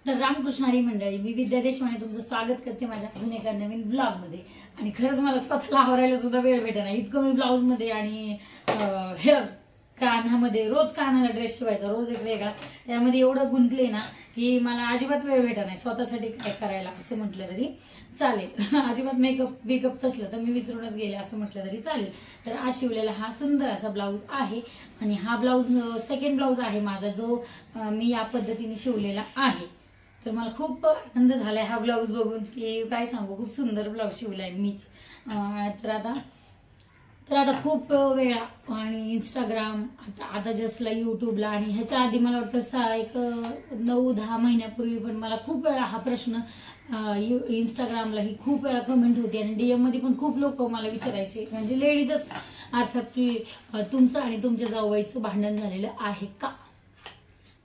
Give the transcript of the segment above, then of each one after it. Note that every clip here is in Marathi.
तर रामकृष्ण हरी मंडळी, मी विद्या देशपांडे तुमचं स्वागत करते माझ्या अजून एका नवीन ब्लॉग मध्ये। आणि खरंच मला स्वतःला आवरायला सुद्धा वेळ भेटेना, इतकं मी ब्लाउज मध्ये आणि हेअर कानामध्ये रोज कानाला ड्रेस शिवायचा, रोज एक वेगळा, त्यामध्ये एवढं गुंतले ना की मला अजिबात वेळ भेटत नाही स्वतःसाठी काय करायला असं म्हटलं तरी चालेल। अजिबात मेकअप तसलं तर मी विसरूनच गेले असं म्हटलं तरी चालेल। तर आज शिवलेला हा सुंदर असा ब्लाउज आहे आणि हा ब्लाउज सेकंड ब्लाउज आहे माझा जो मी या पद्धतीने शिवलेला आहे। तर मला खूप आनंद झालाय हा ब्लाउज बघून की काय सांगू, खूप सुंदर ब्लाउज शिवलाय मीच। तर आता खूप वेळा आणि इंस्टाग्राम आता जसला यूट्यूबला आणि ह्याच्या आधी मला वाटतं एक 9-10 महिन्यापूर्वी पण मला खूप वेळा हा प्रश्न इंस्टाग्रामलाही खूप वेळा कमेंट होती आणि डीएम मध्ये पण खूप लोक मला विचारायचे, म्हणजे लेडीजच अर्थात, की तुमचं आणि तुमच्या जावबाईचं भांडण झालेलं आहे का,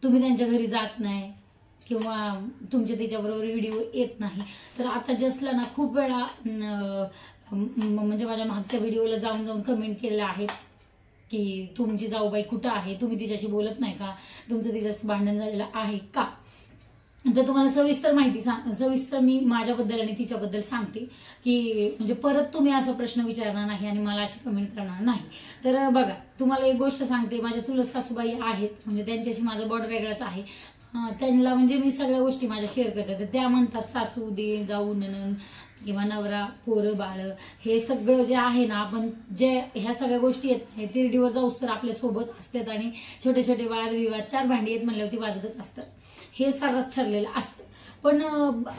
तुम्ही त्यांच्या घरी जात नाही किंवा तुमच्या त्याच्याबरोबर व्हिडिओ येत नाही। तर आता जसला ना खूप वेळा म्हणजे माझ्या मागच्या व्हिडिओला जाऊन कमेंट केलेल्या आहेत की तुमची जाऊबाई कुठं आहे, तुम्ही तिच्याशी बोलत नाही का, तुमचं तिच्याशी भांडण झालेलं आहे का। तर तुम्हाला सविस्तर मी माझ्याबद्दल आणि तिच्याबद्दल सांगते की म्हणजे परत तुम्ही असा प्रश्न विचारणार नाही आणि मला अशी कमेंट करणार नाही। तर बघा, तुम्हाला एक गोष्ट सांगते, माझ्या चुलत सासूबाई आहेत, म्हणजे त्यांच्याशी माझा बॉड वेगळाच आहे। त्यांना म्हणजे मी सगळ्या गोष्टी माझ्या शेअर करते, तर त्या म्हणतात सासू दे जाऊ ननंद किंवा नवरा पोरं बाळ हे सगळं जे आहे ना, आपण जे ह्या सगळ्या गोष्टी आहेत हे तिरडीवर जाऊस तर आपल्या सोबत असतात आणि छोटे छोटे वादविवाद 4 भांडी आहेत म्हणल्यावरती वाजतच असतात, हे सर्वच ठरलेलं असतं। पण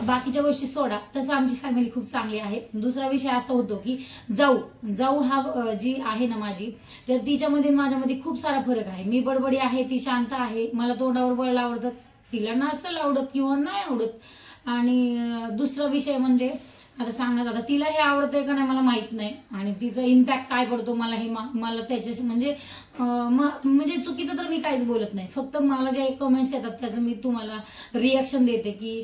बाकीच्या गोष्टी सोडा, तसं आमची फॅमिली खूप चांगली आहे। दुसरा विषय असा होतो की जाऊ हा जी आहे ना माझी, तर तिच्यामध्ये माझ्यामध्ये खूप सारा फरक आहे। मी बडबडी आहे, ती शांत आहे, मला तोंडावर बोलायला आवडतं, तिला नसेल आवडत किंवा नाही आवडत। आणि दुसरा विषय म्हणजे आता सांगण्यात, आता तिला हे आवडतंय का नाही मला माहित नाही आणि तिचा इम्पॅक्ट काय पडतो मला त्याच्याशी म्हणजे चुकीचं तर मी काहीच बोलत नाही, फक्त मला जे कमेंट्स येतात त्याचं मी तुम्हाला रिॲक्शन देते की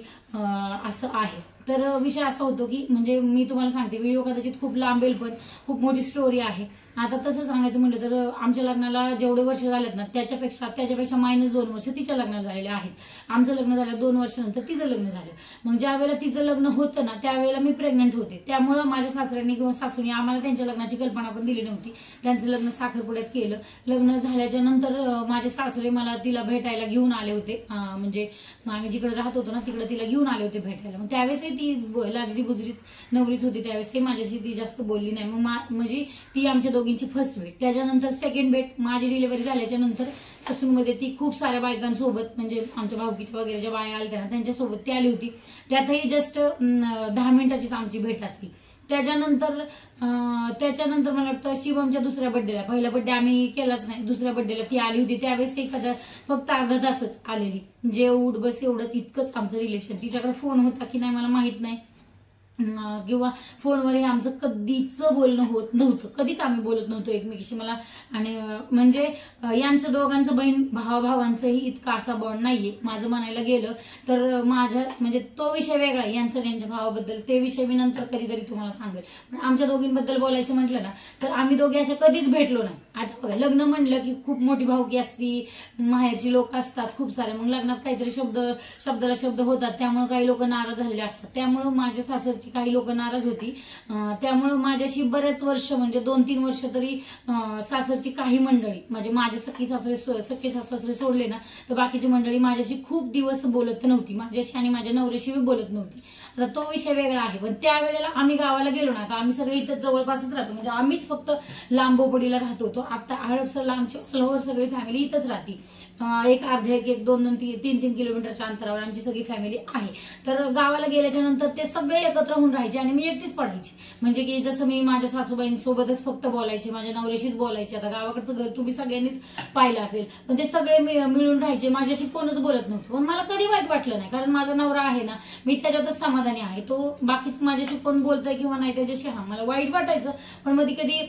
असं आहे। तर विषय असा होतो की म्हणजे मी तुम्हाला सांगते, व्हिडिओ कदाचित खूप लांबेल पण खूप मोठी स्टोरी आहे। आता तसं सांगायचं म्हटलं तर आमच्या लग्नाला जेवढे वर्ष झालेत ना त्याच्यापेक्षा -2 वर्ष तिच्या लग्नाला झालेले आहेत। आमचं लग्न झालं 2 वर्षानंतर तिचं लग्न झालं। मग ज्या वेळेला तिचं लग्न होतं ना त्यावेळेला मी प्रेग्नंट होते, त्यामुळे माझ्या सासऱ्यांनी किंवा सासूने आम्हाला त्यांच्या लग्नाची कल्पना पण दिली नव्हती। त्यांचं लग्न साखरपुड्यात केलं। लग्न झाल्याच्या नंतर माझे सासरे मला तिला भेटायला घेऊन आले होते, म्हणजे आम्ही जिकडे राहत होतो ना तिकडे तिला घेऊन आले होते भेटायला। मग त्यावेळेस ती लाजरी बुजरीच नवरीच होती, त्यावेळेस माझ्याशी ती जास्त बोलली नाही। मग म्हणजे ती आमच्या दोघींची फर्स्ट भेट। त्याच्यानंतर सेकंड भेट माझी डिलिव्हरी झाल्याच्या नंतर ससूनमध्ये ती खूप साऱ्या बायकांसोबत, म्हणजे आमच्या भाऊकीच्या वगैरे ज्या बाया आल्या ना त्यांच्यासोबत ती आली होती, त्यातही जस्ट 10 मिनिटाचीच आमची भेट असली। त्याच्यानंतर मला वाटतं शिवमच्या दुसऱ्या बड्डेला, पहिला बड्डे आम्ही केलाच नाही, दुसऱ्या बड्डेला ती आली होती, त्यावेळेस फक्त अर्धा तासच आलेली, जे उठ बस एवढंच, इतकंच आमचं रिलेशन। तिच्याकडे फोन होता की नाही मला माहित नाही किंवा फोनवरही आमचं कधीच बोलणं होत नव्हतं, कधीच आम्ही बोलत नव्हतो एकमेकीशी। मला आणि म्हणजे यांचं दोघांचं बहीण भावांचंही इतका असा बॉन्ड नाहीये माझं म्हणायला गेलं तर। माझ्या म्हणजे तो विषय वेगळा यांचं त्यांच्या भावाबद्दल, ते विषय मी नंतर कधीतरी तुम्हाला सांगेल। पण आमच्या दोघींबद्दल बोलायचं म्हटलं ना तर आम्ही दोघे अशा कधीच भेटलो नाही। आता बघा, लग्न म्हणलं की खूप मोठी भावकी असती, माहेरची लोक असतात खूप सारे, मग लग्नात काहीतरी शब्दाला शब्द होतात, त्यामुळे काही लोक नाराज झालेले असतात, त्यामुळे माझ्या सासरची काही लोक नाराज होती। त्यामुळे माझ्याशी बरेच वर्ष म्हणजे 2-3 वर्ष तरी सासरची काही मंडळी, म्हणजे माझे सख्खे सासरे सोडले ना तर बाकीची मंडळी माझ्याशी खूप दिवस बोलत नव्हती, माझ्याशी आणि माझ्या नवऱ्याशी बोलत नव्हती। आता तो विषय वेगळा आहे। पण त्यावेळेला आम्ही गावाला गेलो ना तर आम्ही सगळे इथं जवळपासच राहतो, म्हणजे आम्हीच फक्त लांबोपडीला राहत होतो। आता हडपसरला आमची ऑल सगळी फॅमिली इथंच राहते, एक अर्धे 1-2-3 किलोमीटरच्या अंतरावर आमची सगळी फॅमिली आहे। तर गावाला गेल्याच्या नंतर ते सगळे एकत्र होऊन राहायचे आणि मी एकटीच पडायची, म्हणजे की जसं मी माझ्या सासूबाईंसोबतच फक्त बोलायचे, माझ्या नवऱ्याशीच बोलायचे। आता गावाकडचं घर तुम्ही सगळ्यांनीच पाहिलं असेल, पण ते सगळे मिळून राहायचे, माझ्याशी कोणच बोलत नव्हतं। पण मला कधी वाईट वाटलं नाही, कारण माझा नवरा आहे ना, मी त्याच्यातच समाधानी आहे। तो बाकीच माझ्याशी कोण बोलतंय किंवा नाही त्याच्याशी मला वाईट वाटायचं, पण मी कधी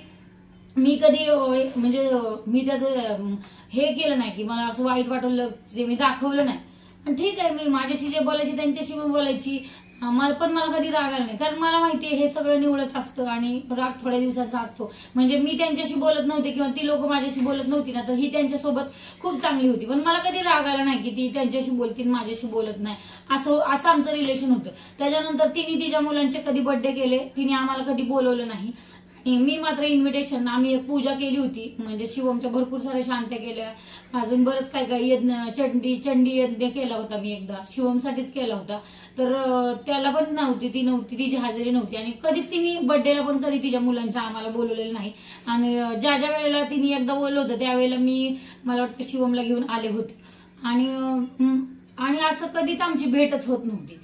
म्हणजे मी त्याचं हे केलं नाही की मला असं वाईट वाटलं जे मी दाखवलं नाही। पण ठीक आहे, मी माझ्याशी जे बोलायची त्यांच्याशी पण बोलायची, मला कधी राग आला नाही, कारण मला माहितीये हे सगळं निवडत असतं आणि राग थोड्या दिवसाचा असतो. म्हणजे मी त्यांच्याशी बोलत नव्हते किंवा ती लोक माझ्याशी बोलत नव्हती ना, तर ही त्यांच्यासोबत खूप चांगली होती. पण मला कधी राग आला नाही की ती त्यांच्याशी बोलतील माझ्याशी बोलत नाही, असं आमचं रिलेशन होतं. त्याच्यानंतर तिने तिच्या मुलांचे कधी बर्थडे केले, तिने आम्हाला कधी बोलवलं नाही. मी मात्र इन्व्हिटेशन, आम्ही एक पूजा केली होती, म्हणजे शिवमच्या भरपूर साऱ्या शांत्या केल्या, अजून बरंच काय काय यज्ञ, चंडी यज्ञ केला होता मी एकदा, शिवमसाठीच केला होता. तर त्याला पण ती नव्हती, तिची हजेरी नव्हती. आणि कधीच तिने बर्थडेला पण कधी तिच्या मुलांच्या आम्हाला बोलवलेलं नाही. आणि ज्या ज्या वेळेला तिने एकदा बोललं होतं त्यावेळेला मला वाटतं शिवमला घेऊन आले होते. आणि असं कधीच आमची भेटच होत नव्हती,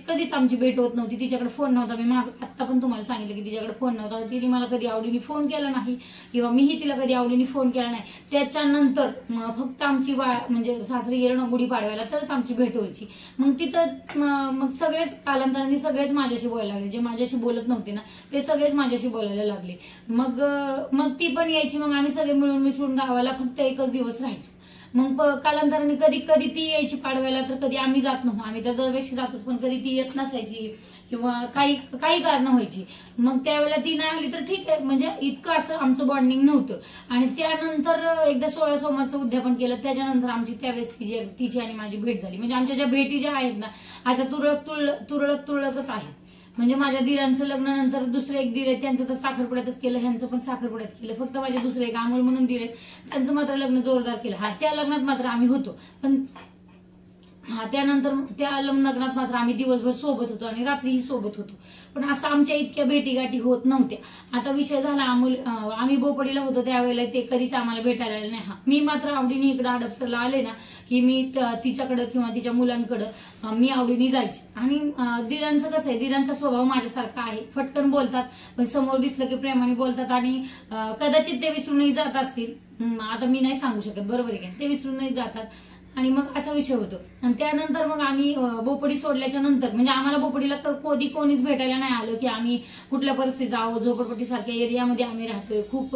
कधीच आमची भेट होत नव्हती. तिच्याकडे फोन नव्हता. मी आत्ता पण तुम्हाला सांगितलं की तिच्याकडे फोन नव्हता. तिने मला कधी आवडीने फोन केला नाही किंवा मीही तिला कधी आवडीने फोन केला नाही. त्याच्यानंतर फक्त आमची म्हणजे सासरी गेलो ना गुढीपाडव्याला तरच आमची भेट व्हायची. मग तिथं सगळेच कालांतराने सगळेच माझ्याशी बोलायला लागले. जे माझ्याशी बोलत नव्हते ना ते सगळेच माझ्याशी बोलायला लागले. मग ती पण यायची. मग आम्ही सगळे मिळून मिसळून गावाला फक्त एकच दिवस राहायचो. मग कालांतराने कधी ती यायची पाडव्याला, तर कधी आम्ही जात नव्हतो. आम्ही तर दरवेळी जातोच, पण कधी ती येत नसायची किंवा काही कारणं व्हायची. मग त्यावेळेला ती नाही आली तर ठीक आहे, म्हणजे इतकं असं आमचं बॉन्डिंग नव्हतं. आणि त्यानंतर एकदा 16 सोमवारचं उद्यापन केलं, त्याच्यानंतर आमची त्यावेळेस तिची आणि माझी भेट झाली. म्हणजे आमच्या ज्या भेटी ज्या आहेत ना अशा तुरळकच आहेत. म्हणजे माझ्या दिरांचं लग्नानंतर दुसरे एक दीर आहे, त्यांचं तर साखरपुड्यातच केलं, ह्यांचं पण साखरपुड्यात केलं. फक्त माझे दुसरे एक अमोल म्हणून दीर आहेत, त्यांचं मात्र लग्न जोरदार केलं. त्या लग्नात मात्र आम्ही होतो, पण त्यानंतर त्या लग्नात मात्र आम्ही दिवसभर सोबत होतो आणि रात्रीही सोबत होतो. पण असं आमच्या इतक्या भेटीगाठी होत नव्हत्या. आता विषय झाला आम्ही बोपडीला होतो त्यावेळेला ते कधीच आम्हाला भेटायला आले नाही. मी मात्र आवडीने इकडे हडपसरला आले ना की मी तिच्याकडे किंवा तिच्या मुलांकडे मी आवडीने जायचे. आणि दिरांचं कसं आहे, दिरांचा स्वभाव माझ्यासारखा आहे, फटकन बोलतात, पण समोर दिसलं की प्रेमाने बोलतात. आणि कदाचित ते विसरूनही जात असतील, आता मी नाही सांगू शकत, बरोबर आहे, ते विसरूनही जातात. आणि मग असा विषय होतो. आणि त्यानंतर मग आम्ही बोपडी सोडल्याच्या नंतर म्हणजे आम्हाला बोपडीला कधी कोणीच भेटायला नाही आलं की आम्ही कुठल्या परिस्थितीत आहोत. झोपडपट्टीसारख्या एरियामध्ये आम्ही राहतोय. खूप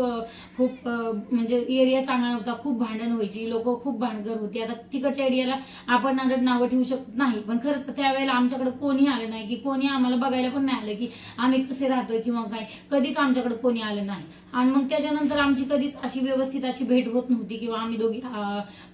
म्हणजे एरिया चांगला नव्हता, खूप भांडण व्हायची, लोक खूप भांडगर होती. आता तिकडच्या एरियाला आपण नावं ठेवू शकत नाही, पण खरंच त्यावेळेला आमच्याकडे कोणी आलं नाही, की कोणी आम्हाला बघायला पण नाही आलं की आम्ही कसे राहतोय किंवा काय, कधीच आमच्याकडे कोणी आलं नाही. आणि मग त्याच्यानंतर आमची कधीच अशी व्यवस्थित अशी भेट होत नव्हती किंवा आम्ही दोघी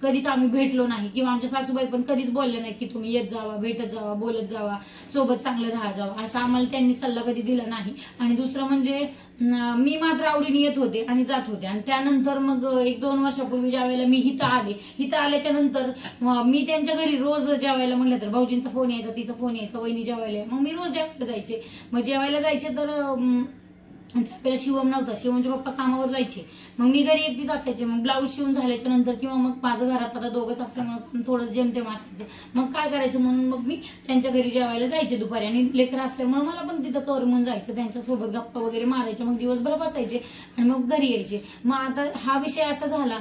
कधीच आम्ही भेटलो नाही. किंवा आमच्या सासूबाई पण कधीच बोलले नाही की तुम्ही येत जावा, भेटत जावा, बोलत जावा, सोबत चांगलं राहा जावा, असं आम्हाला त्यांनी सल्ला कधी दिला नाही. आणि दुसरं म्हणजे मी मात्र आवडीने येत होते आणि जात होते. आणि त्यानंतर मग 1-2 वर्षापूर्वी ज्या वेळेला मी इथं आल्याच्या नंतर मी त्यांच्या घरी रोज जेवायला म्हणलं तर भाऊजींचा फोन यायचा, तिचा फोन यायचा, वहिनी जेवायला, मग मी रोज जेवायला जायचे. मग जेवायला जायचे तर त्यावेळेला शिवम नव्हता, शिवमचे पप्पा कामावर जायचे, मग मी घरी एकटीच असायचे. मग ब्लाऊज शिवून झाल्याच्या नंतर किंवा मग माझं घरात आता दोघंच असल्यामुळे थोडं जेमतेम असायचं. मग काय करायचं म्हणून मग मी त्यांच्या घरी जेवायला जायचे दुपारी. आणि लेकरं असल्यामुळे मला पण तिथं करमून जायचं, त्यांच्यासोबत गप्पा वगैरे मारायचे. मग दिवसभर बसायचे आणि मग घरी यायचे. मग आता हा विषय असा झाला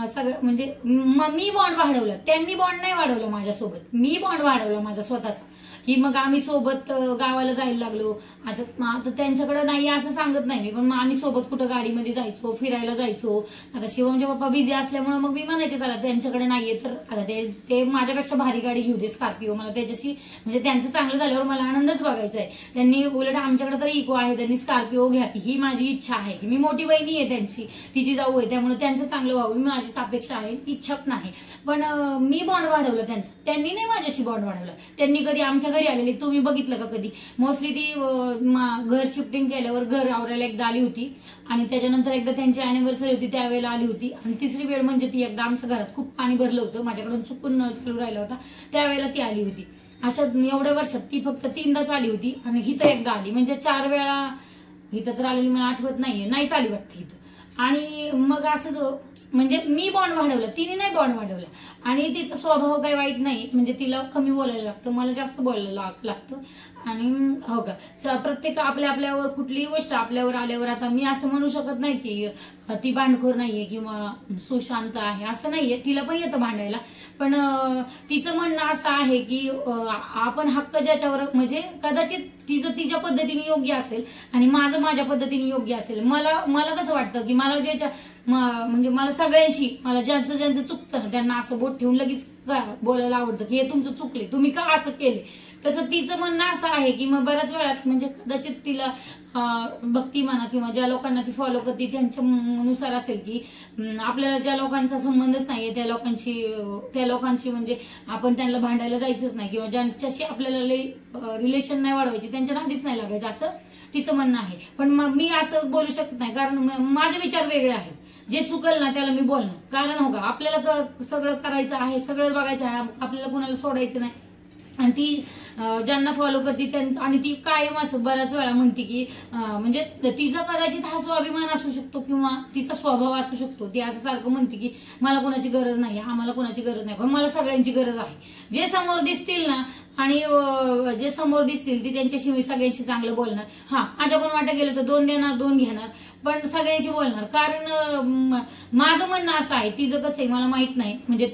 सगळं म्हणजे मी बॉन्ड वाढवला, त्यांनी बॉन्ड नाही वाढवलं माझ्यासोबत, मी बॉन्ड वाढवला माझा स्वतःचा. की मग आम्ही सोबत गावाला जायला लागलो. आता त्यांच्याकडे नाही असं सांगत नाही मी, पण मग आम्ही सोबत कुठं गाडीमध्ये जायचो, फिरायला जायचो. आता शिवमचे पप्पा बिझी असल्यामुळे मग मी म्हणायचे चला त्यांच्याकडे नाहीये तर आता ते माझ्यापेक्षा भारी गाडी घेऊ दे, स्कॉर्पिओ, मला त्याच्याशी म्हणजे त्यांचं चांगलं झाल्यावर मला आनंदच बघायचा आहे. त्यांनी उलट आमच्याकडे तर इको आहे, त्यांनी स्कॉर्पिओ घ्यावी ही माझी इच्छा आहे. की मी मोठी बहिणी आहे त्यांची, तिची जाऊ आहे, त्यामुळे त्यांचं चांगलं व्हावं मी माझीच अपेक्षा आहे, इच्छा नाही. पण मी बॉन्ड वाढवलं त्यांचं, त्यांनी नाही माझ्याशी बॉन्ड वाढवला. त्यांनी कधी आमच्या घरी आलेली तुम्ही बघितलं का कधी? मोस्टली ती घर शिफ्टिंग केल्यावर घर आवरायला एकदा आली होती आणि त्याच्यानंतर एकदा त्यांची अॅनिव्हर्सरी होती त्यावेळेला आली होती. आणि तिसरी वेळ म्हणजे ती एकदा आमच्या घरात खूप पाणी भरलं होतं, माझ्याकडून चुकून नळ चालू राहिला होता, त्यावेळेला ती आली होती. अशा एवढ्या वर्षात ती फक्त 3दाच आली होती. आणि हिथं एकदा आली, म्हणजे 4 वेळा हिथं तर आलेली मला आठवत नाहीये, नाहीच आली वाटतं हिथं. आणि मग असं म्हणजे मी बॉन्ड वाढवलं, तिने नाही बॉन्ड वाढवला. आणि तिचा स्वभाव काही वाईट नाही, म्हणजे तिला कमी बोलायला लागतं, मला जास्त बोलायला लागतं. आणि हो का प्रत्येक आपल्यावर कुठलीही गोष्ट आपल्यावर आल्यावर आता मी असं म्हणू शकत नाही की ती भांडखोर नाहीये किंवा सुशांत आहे, असं नाहीये, तिला पण येतं भांडायला. पण तिचं म्हणणं असं आहे की आपण हक्क ज्याच्यावर म्हणजे कदाचित तिचं तिच्या पद्धतीने योग्य असेल आणि माझं माझ्या पद्धतीने योग्य असेल. मला कसं वाटतं की मला ज्याच्या म्हणजे मला सगळ्यांशी मला ज्यांचं चुकतं ना त्यांना असं बोट ठेवून लगेच बोलायला आवडतं की हे तुमचं चुकले, तुम्ही का असं केले. तसं तिचं म्हणणं असं आहे की मग बऱ्याच वेळात म्हणजे कदाचित तिला भक्ती म्हणा किंवा ज्या लोकांना ती फॉलो करते त्यांच्या नुसार असेल की आपल्याला ज्या लोकांचा संबंधच नाहीये त्या लोकांची म्हणजे आपण त्यांना भांडायला जायचंच नाही किंवा ज्यांच्याशी आपल्याला रिलेशन नाही वाढवायची त्यांच्या नादीच नाही लागायचं, असं तिचं म्हणणं आहे. पण मी असं बोलू शकत नाही, कारण माझे विचार वेगळे आहेत. जे चुकल ना त्याला मी बोलणार, कारण हो का आपल्याला सगळं करायचं आहे, सगळं बघायचं आहे, आपल्याला कोणाला सोडायचं नाही. आणि ती ज्यांना फॉलो करते आणि ती कायम असं बऱ्याच वेळा म्हणते की म्हणजे तिचा कदाचित हा स्वाभिमान असू शकतो किंवा तिचा स्वभाव असू शकतो. ती असं सारखं म्हणते की मला कोणाची गरज नाही, आम्हाला कोणाची गरज नाही, पण मला सगळ्यांची गरज आहे. जे समोर दिसतील ना आणि जे समोर दिसतील ती त्यांच्याशी मी सगळ्यांशी चांगलं बोलणार. हा, माझ्याकडून वाटत गेलं तर 2 देणार 2 घेणार, पण सगळ्यांशी बोलणार. कारण माझं म्हणणं असं आहे, तिचं कसं आहे मला माहित नाही, म्हणजे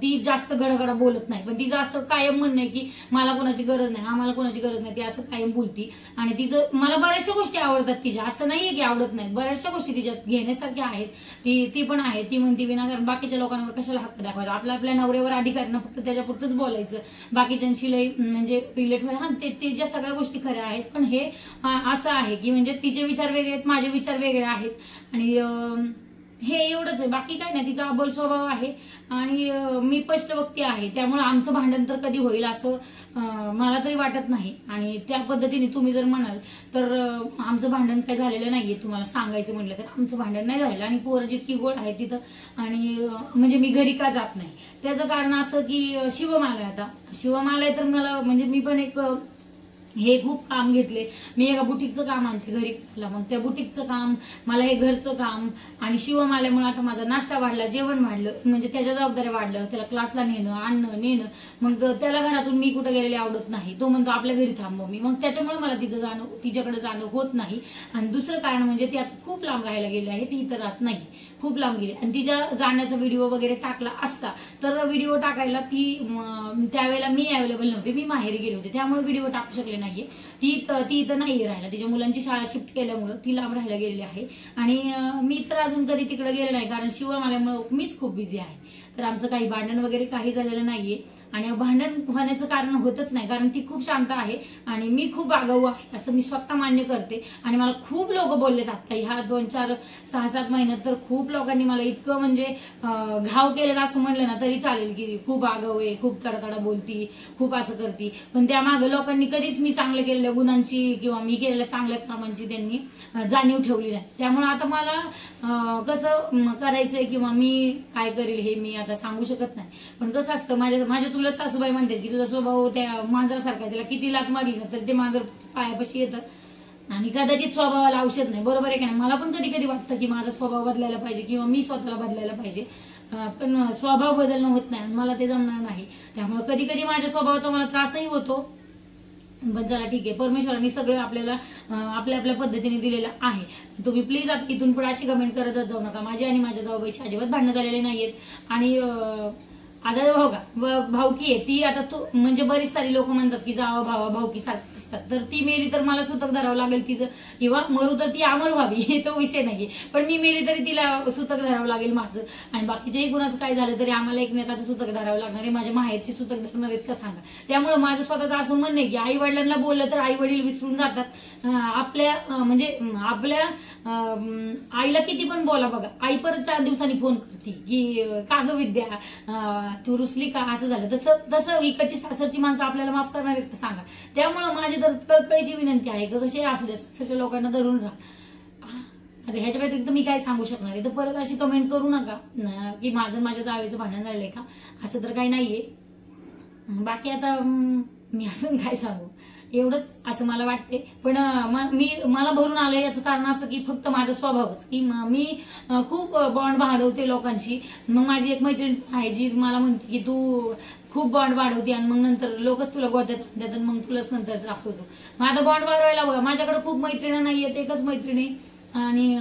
ती जास्त गडगडा बोलत नाही, पण तिचं असं कायम म्हणणं आहे की मला कोणाची गरज नाही, आम्हाला कोणाची गरज नाही. ती असं कायम बोलती. आणि तिचं मला बऱ्याचशा गोष्टी आवडतात तिच्या, असं नाहीये की आवडत नाहीत, बऱ्याचशा गोष्टी तिच्या घेण्यासारख्या आहेत. ती पण आहे. ती म्हणती विनाकारण बाकीच्या लोकांवर कशाला हक्क दाखवायचा, आपल्या नवऱ्यावर अधिकार ना, फक्त त्याच्यापुरतच बोलायचं, बाकीच्यांशी लई म्हणजे रिलेट व्हाय. हा, ते ज्या सगळ्या गोष्टी खऱ्या आहेत, पण हे असं आहे की म्हणजे तिचे विचार वेगळे आहेत, माझे विचार वेगळे आहेत. आणि हे एवढंच आहे, बाकी काय नाही. तिचा अबोल स्वभाव आहे आणि मी स्पष्टवक्ती आहे, त्यामुळे आमचं भांडण तर कधी होईल असं मला तरी वाटत नाही. आणि त्या पद्धतीने तुम्ही जर म्हणाल तर आमचं भांडण काय झालेलं नाहीये, तुम्हाला सांगायचं म्हटलं तर आमचं भांडण नाही झालेलं. आणि पोरं जितकी गोड आहे तिथं, आणि म्हणजे मी घरी का जात नाही त्याचं कारण असं की शिवमाला आता शिवमाला आहे, तर मला म्हणजे मी पण हे खूप काम घेतले. मी एका बुटीकचं काम आणते घरी, मग त्या बुटीकचं काम, मला हे घरचं काम आणि शिवम आल्यामुळे आता माझा नाश्ता वाढला, जेवण वाढलं, म्हणजे त्याच्या जबाबदाऱ्या वाढलं, त्याला क्लासला नेणं आणणं नेणं. मग त्याला घरातून मी कुठे गेलेले आवडत नाही, तो म्हणतो आपल्या घरी थांबव मी, मग त्याच्यामुळे मला तिच्याकडे जाणं होत नाही. आणि दुसरं कारण म्हणजे ती आता खूप लांब राहायला गेली आहे, ती इथं राहत नाही, खूप लांब गेली. आणि तिच्या जाण्याचा व्हिडिओ वगैरे टाकला असता तर व्हिडिओ टाकायला त्यावेळेला मी अवेलेबल नव्हते, मी माहेरी गेले होते, त्यामुळे व्हिडिओ टाकू शकले नाहीये. ती इथं नाही राहायला, तिच्या मुलांची शाळा शिफ्ट केल्यामुळं ती लांब राहायला गेलेली आहे. आणि मी तर अजून कधी तिकडे गेले नाही, कारण शिवम आल्यामुळे मीच खूप बिझी आहे. तर आमचं काही भांडण वगैरे काही झालेलं नाहीये. आणि भांडण होण्याचं कारण होतच नाही, कारण ती खूप शांत आहे आणि मी खूप आगाऊ आहे असं मी स्वतः मान्य करते. आणि मला खूप लोक बोललेत आता ह्या 2-4-6-7 महिन्यात, तर खूप लोकांनी मला इतकं म्हणजे घाव केलेला असं म्हणलं ना तरी चालेल की खूप आगाऊ आहे, खूप तडातडा बोलती, खूप असं करती. पण त्यामागे लोकांनी कधीच मी चांगल्या केलेल्या गुणांची किंवा मी केलेल्या चांगल्या कामांची त्यांनी जाणीव ठेवली नाही. त्यामुळे आता मला कसं करायचंय किंवा मी काय करेल हे मी आता सांगू शकत नाही. पण कसं असतं, माझ्या तुला सासूबाई म्हणते की तुझा स्वभाव त्या मांजरासारखा, तिला किती लात मारली ना तर ते मांजर पायापाशी येतं. आणि कदाचित स्वभावाला औषध नाही, बरोबर आहे का नाही. मला पण कधी कधी वाटतं की माझा स्वभाव बदलायला पाहिजे किंवा मी स्वतःला बदलायला पाहिजे, पण स्वभाव बदलणं होत नाही, मला ते जमणार नाही. त्यामुळे कधी कधी माझ्या स्वभावाचा मला त्रासही होतो. पण चला ठीक आहे, परमेश्वरांनी सगळं आपल्याला आपल्या आपल्या पद्धतीने दिलेलं आहे. तुम्ही प्लीज आता इथून पुढे अशी कमेंट करतच जाऊ नका. माझी आणि माझ्या जाऊबाईची अजिबात भांडणं झालेली नाहीयेत. आणि आता भाऊ का भाऊकी आहे ती, आता तू म्हणजे बरीच सारी लोक म्हणतात की जावा भावा भाऊकी सारखी असतात, तर ती मेली तर मला सुतक धरावं लागेल तिचं, किंवा मरू तर ती अमर व्हावी, हे तो विषय नाहीये. पण मी मेली तरी तिला सुतक धरावं लागेल माझं. आणि बाकीच्याही गुणाचं काय झालं तरी आम्हाला एकमेकाचं सुतक धरावं लागणार आहे. माझ्या माहेरची सुतक धरणार आहेत का सांगा. त्यामुळे माझं स्वतःचं असं म्हणणं आहे की आई वडिलांना बोललं तर आई वडील विसरून जातात. आपल्या आईला किती पण बोला बघा, आई परत 4 दिवसांनी फोन करते की का ग विद्या तू रुसली का, असं झालं तसं इकडची सासरची माणसं आपल्याला माफ करणार आहेत का सांगा. त्यामुळे माझी तर कळकळीची विनंती आहे की कसे असू दे सासरच्या लोकांना धरून राहा. आता ह्याच्या व्यतिरिक्त मी काय सांगू शकणार आहे. तर परत अशी कमेंट करू नका की माझ्या जावेचं भांडण झालंय का, असं तर काही नाहीये. बाकी आता मी अजून काय सांगू, एवढंच असं मला वाटते. पण मला भरून आलं याचं कारण असं की फक्त माझा स्वभावच की मी खूप बॉन्ड वाढवते लोकांशी. मग माझी एक मैत्रीण आहे जी मला म्हणते की तू खूप बॉन्ड वाढवते आणि मग नंतर लोकच तुला गोत्यात मग तुलाच नंतर त्रास होतो. मग आता बॉन्ड वाढवायला बघा, माझ्याकडे खूप मैत्रिणी नाहीयेत, एकच मैत्रिणी. आणि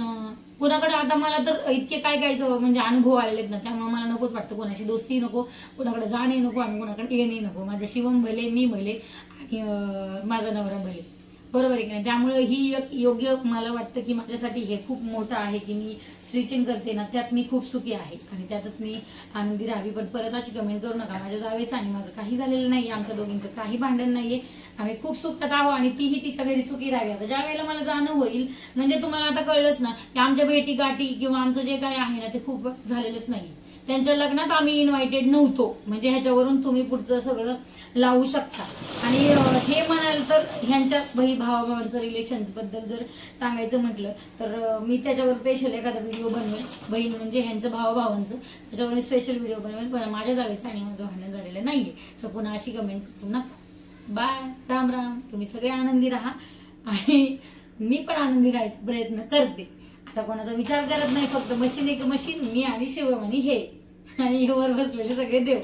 कुणाकडे आता मला तर इतके काय म्हणजे अनुभव आलेले आहेत ना, त्यामुळे मला नकोच वाटतं. कोणाशी दोस्ती नको, कुणाकडे जाणे नको आणि कुणाकडे येणे नको. माझं शिवम भले, मी भले आणि माझा नवरा भले. बरोबर आहे की नाही. त्यामुळे ही एक योग्य मला वाटतं की माझ्यासाठी हे खूप मोठं आहे की मी स्टिचिंग करते ना, त्यात मी खूप सुखी आहे आणि त्यातच मी आनंदी राहावी. पण परत अशी कमेंट करू नका, माझ्या जावेचं आणि माझं काही झालेलं नाहीये, आमच्या दोघींचं काही भांडण नाहीये, आम्ही खूप सुखात आहोत आणि तीही तिच्या घरी सुखी राहावी. आता ज्या वेळेला मला जाणं होईल, म्हणजे तुम्हाला आता कळलंच ना की आमच्या भेटी गाठी किंवा आमचं जे काही आहे ना ते खूप झालेलंच नाही. त्यांच्या लग्नात आम्ही इन्व्हायटेड नव्हतो, म्हणजे ह्याच्यावरून तुम्ही पुढचं सगळं लावू शकता. आणि हे म्हणाल तर ह्यांच्या भावाभावांचं रिलेशन्स बद्दल जर सांगायचं म्हटलं तर मी त्याच्यावर स्पेशल एखादा व्हिडिओ बनवेल. बहीण म्हणजे ह्यांचं भावाभावांचं, त्याच्यावर स्पेशल व्हिडिओ बनवेल. पण माझ्या जावेचं आणि माझं भांडण झालेलं नाहीये. तर पुन्हा अशी कमेंट करू नका. बाय, राम राम. तुम्ही सगळे आनंदी राहा आणि मी पण आनंदी राहायचा प्रयत्न करते. आता कोणाचा विचार करत नाही, फक्त मशीन एक मशीन, मी आणि शिवम आणि हे आणि वर बसलेले सगळे देव.